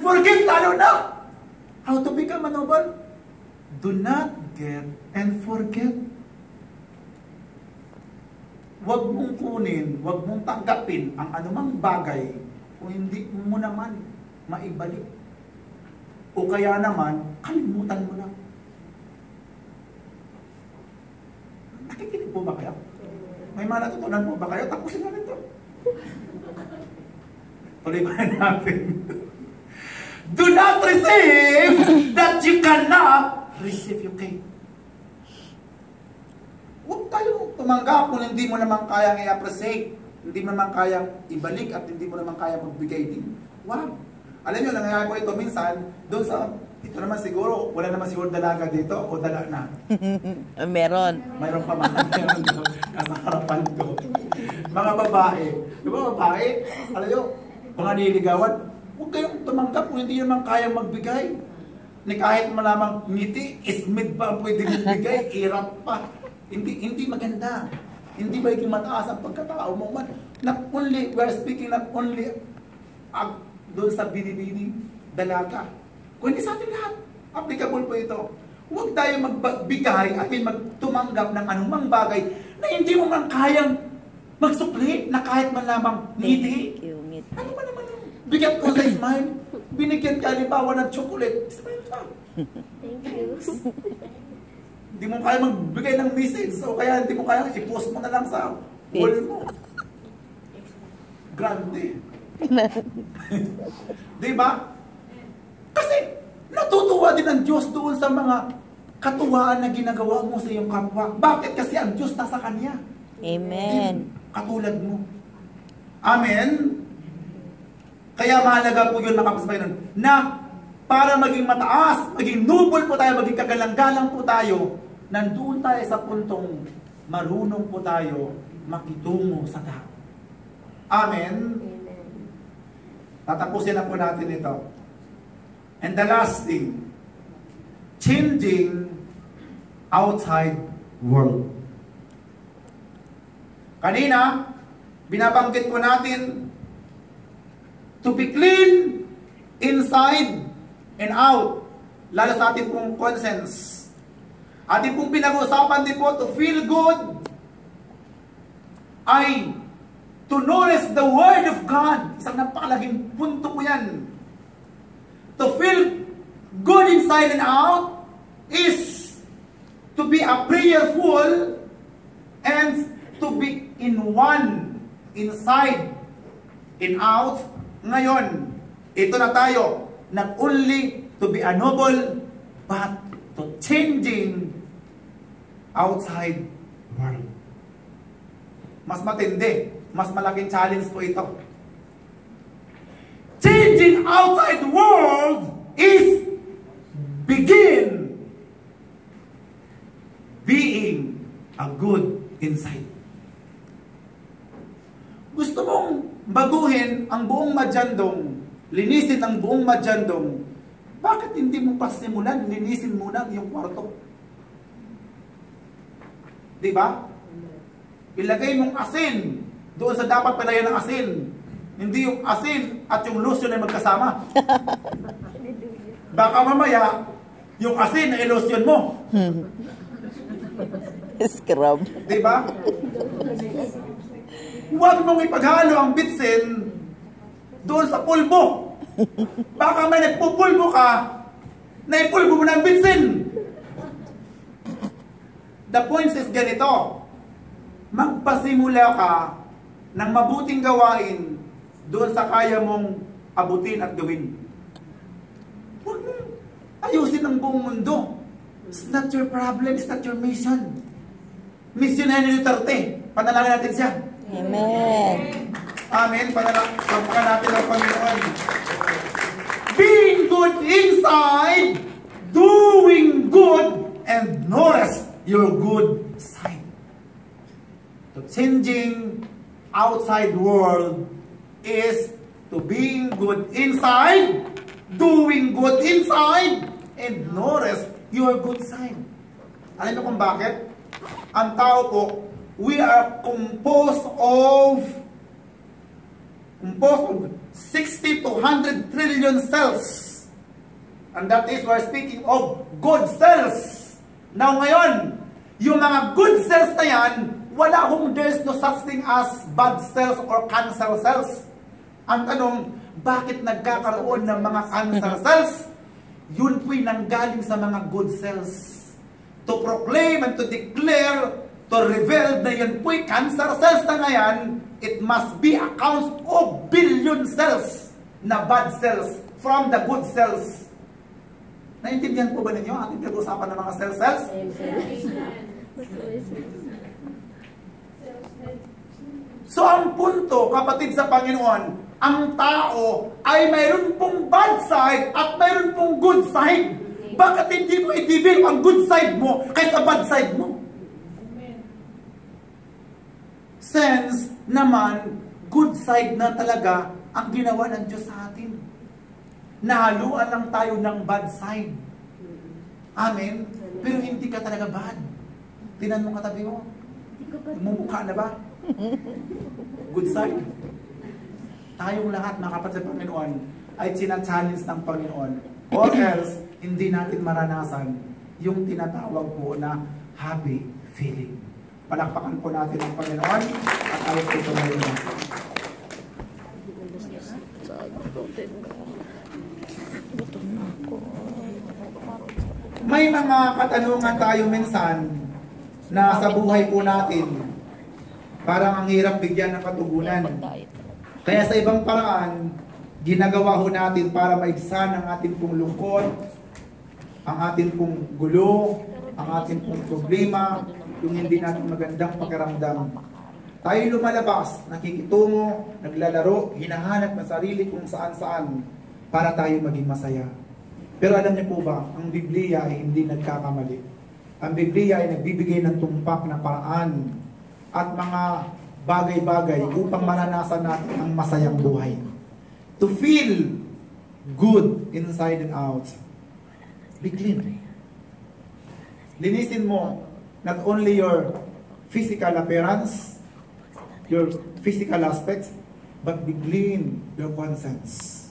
forget lalo na. How to become a noble? Do not get and forget. Huwag mong kunin, huwag mong tanggapin ang anumang bagay kung hindi mo naman maibalik. O kaya naman, kalimutan mo na. Nakikinig po ba kayo? May mga natutunan po ba kayo? Tapusin na rin ito. Tuloy ba natin? Do not receive that you cannot receive, you can. Huwag tayo tumanggap kung hindi mo naman kayang i-appreciate, hindi mo naman kayang ibalik at hindi mo naman kayang magbigay din. Wow! Alam nyo, nangyayari ko ito minsan, doon sa, ito naman siguro, wala naman siguro dalaga dito o dala na. Meron. Mayroon pa man. Meron doon, nasa harapan ko. Mga babae. Di ba babae? Alam nyo, mga nililigawan, huwag kayong tumanggap kung hindi naman kayang magbigay. Ni kahit malamang ngiti, ismid pa ang pwede magbigay, irap pa. Hindi maganda. Hindi ba yung mataas ang pagkatao mo man? Not only, we are speaking not only doon sa binibini, dalaga. Kundi sa ating lahat. Applicable po ito. Huwag tayo magbigay at magtumanggap ng anumang bagay na hindi mo man kayang magsukli na kahit man lamang ngiti. Ano ba naman yung bigat ko sa smile? Binigyan ka halimbawa ng chocolate. Smile pa. Thank you. Hindi mo kaya magbigay ng message o kaya hindi mo kaya i-post mo na lang sa wall mo. Grande. Diba? Kasi natutuwa din ang Diyos doon sa mga katuwaan na ginagawa mo sa iyong kapwa. Bakit? Kasi ang Diyos nasa Kanya. Amen. Katulad mo. Amen? Kaya mahalaga po yun mga kapasbayan na para maging mataas, maging noble po tayo, maging kagalang-galang po tayo, nandoon tayo sa puntong marunong po tayo makitungo sa tao. Amen? Tatapusin na po natin ito. And the last thing, changing outside world. Kanina, binabanggit po natin to be clean inside and out. Lalo sa ating pong conscience. Ating pong pinag-uusapan din po to feel good ay to notice the Word of God. Isang napakalaging punto po yan. To feel good inside and out is to be a prayerful and to be in one, inside and out. Ngayon, ito na tayo, not only to be a noble, but to changing outside world. Mas matindi, mas malaking challenge po ito. Changing outside world is begin being a good inside. Gusto mong baguhin ang buong Madyandong, linisin ang buong Madyandong, bakit hindi mo pa simulan, linisin muna yung kwarto? Diba? Ilagay mong asin doon sa dapat palayan ng asin. Hindi yung asin at yung lotion ay magkasama. Baka mamaya, yung asin na ilotion mo. Scrub. Diba? Huwag mong ipaghalo ang bitsin doon sa pulbo. Baka may nagpupulbo ka, naipulbo mo na ang bitsin. The point is ganito, magpasimula ka ng mabuting gawain doon sa kaya mong abutin at gawin. Huwag mong ayusin ang buong mundo. It's not your problem, it's not your mission. Mission Henry Duterte. Panalangin natin siya. Amen. Amen. Panalangin natin ang Panginoon. Being good inside, doing good, and notice your good side. So changing outside world is to being good inside, doing good inside, and notice your good side. Alam niyo kung bakit? Ang tao po, we are composed of 60 to 100 trillion cells. And that is, we're speaking of good cells. Now ngayon, yung mga good cells na yan, wala hong there's no such thing as bad cells or cancer cells. Ang tanong, bakit nagkakaroon ng mga cancer cells? Yun po'y nanggaling sa mga good cells. To proclaim and to declare, to reveal na yun po'y cancer cells na ngayon, it must be accounts of billion cells na bad cells from the good cells. Naintindihan po ba ninyo ating pinag-usapan ng mga cells? So ang punto, kapatid sa Panginoon, ang tao ay mayroon pong bad side at mayroon pong good side. Bakit hindi mo i-develop ang good side mo kaysa bad side mo? Since naman, good side na talaga ang ginawa ng Diyos sa atin. Nahaluan lang tayo ng bad side. Amen? Pero hindi ka talaga bad. Tinan mo katabi mo. Mumukha na ba? Good side. Tayong lahat, mga kapatid sa Panginoon, ay sinachallenge ng Panginoon. Or else, hindi natin maranasan yung tinatawag po na happy feeling. Palakpakan po natin ang Panginoon at ayaw po tumayo na. May mga katanungan tayo minsan na sa buhay po natin, parang ang hirap bigyan ng katugunan. Kaya sa ibang paraan, ginagawa ho natin para maigsan ang ating pong lungkot, ang ating pong gulo, ang ating pong problema, yung hindi natin magandang pakiramdam. Tayo lumalabas, nakikitungo, naglalaro, hinahanap ng sarili kung saan-saan para tayo maging masaya. Pero alam niyo po ba, ang Biblia ay hindi nagkakamali. Ang Biblia ay nagbibigay ng tumpak na paraan at mga bagay-bagay upang maranasan natin ang masayang buhay. To feel good inside and out. Be clean. Linisin mo not only your physical appearance, your physical aspects, but be clean your conscience.